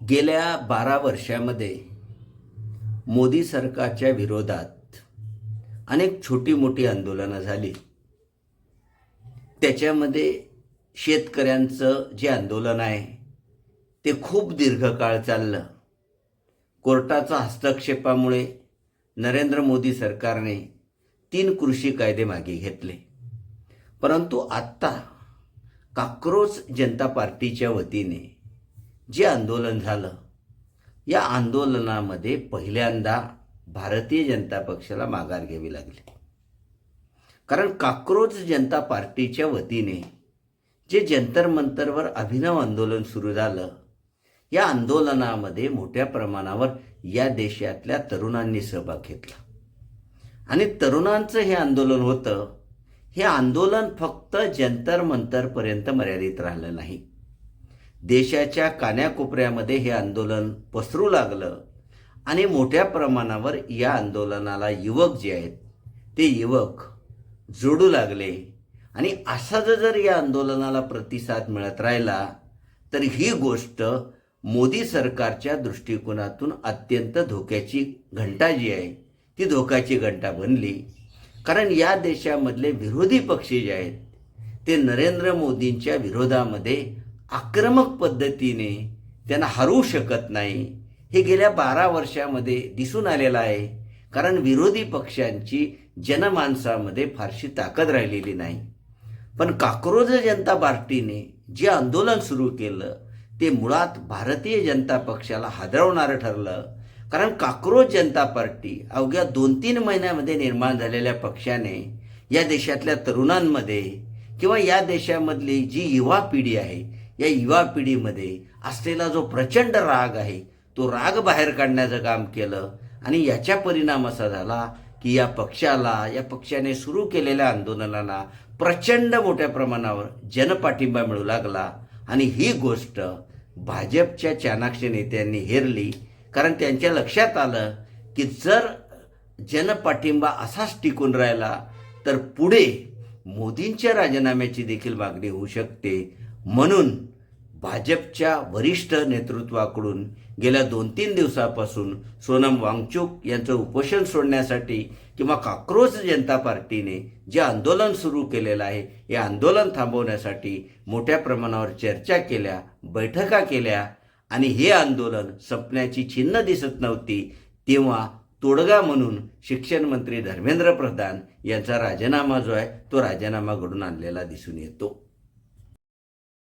गेल्या 12 वर्षामध्ये मोदी सरकारच्या विरोधात अनेक छोटी मोठी आंदोलनं झाली. त्याच्यामध्ये शेतकऱ्यांचं जे आंदोलन आहे ते खूप दीर्घकाळ चाललं. कोर्टाच्या हस्तक्षेपामुळे नरेंद्र मोदी सरकारने 3 कृषी कायदे मागे घेतले. परंतु आत्ता काक्रोच जनता पार्टीच्या वतीने जे आंदोलन झालं, या आंदोलनामध्ये पहिल्यांदा भारतीय जनता पक्षाला माघार घ्यावी लागली. कारण काक्रोच जनता पार्टीच्या वतीने जे जंतर मंतरवर अभिनव आंदोलन सुरू झालं, या आंदोलनामध्ये मोठ्या प्रमाणावर या देशातल्या तरुणांनी सहभाग घेतला. आणि तरुणांचं हे आंदोलन होतं. हे आंदोलन फक्त जंतर मंतरपर्यंत मर्यादित राहिलं नाही. देशाच्या कान्याकोपऱ्यामध्ये हे आंदोलन पसरू लागलं आणि मोठ्या प्रमाणावर या आंदोलनाला युवक जे आहेत ते युवक जोडू लागले. आणि असाच जर या आंदोलनाला प्रतिसाद मिळत राहिला तर ही गोष्ट मोदी सरकारच्या दृष्टिकोनातून अत्यंत धोक्याची घंटा जी आहे ती धोक्याची घंटा बनली. कारण या देशामधले विरोधी पक्ष जे आहेत ते नरेंद्र मोदींच्या विरोधामध्ये आक्रमक पद्धतीने त्यांना हरवू शकत नाही. हे गेल्या 12 वर्षामध्ये दिसून आलेलं आहे. कारण विरोधी पक्षांची जनमानसामध्ये फारशी ताकद राहिलेली नाही. पण काक्रोच जनता पार्टीने जे आंदोलन सुरू केलं ते मुळात भारतीय जनता पक्षाला हादरवणारं ठरलं. कारण काक्रोच जनता पार्टी अवघ्या 2-3 महिन्यामध्ये निर्माण झालेल्या पक्षाने या देशातल्या तरुणांमध्ये किंवा या देशामधली जी युवा पिढी आहे, या युवा पिढीमध्ये असलेला जो प्रचंड राग आहे तो राग बाहेर काढण्याचं काम केलं. आणि याचा परिणाम असा झाला की या पक्षाने सुरू केलेल्या आंदोलनाला प्रचंड मोठ्या प्रमाणावर जनपाठिंबा मिळू लागला. आणि ही गोष्ट भाजपच्या चाणाक्ष नेत्यांनी हेरली. कारण त्यांच्या लक्षात आलं की जर जनपाठिंबा असाच टिकून राहिला तर पुढे मोदींच्या राजीनाम्याची देखील मागणी होऊ शकते. म्हणून भाजपच्या वरिष्ठ नेतृत्वाकडून गेल्या 2-3 दिवसापासून सोनम वांगचुक यांचं उपोषण सोडण्यासाठी किंवा काक्रोच जनता पार्टीने जे आंदोलन सुरू केलेलं आहे हे आंदोलन थांबवण्यासाठी मोठ्या प्रमाणावर चर्चा केल्या, बैठका केल्या. आणि हे आंदोलन संपण्याची चिन्ह दिसत नव्हती. तेव्हा तोडगा म्हणून शिक्षण मंत्री धर्मेंद्र प्रधान यांचा राजीनामा जो आहे तो राजीनामा घडून आणलेला दिसून येतो.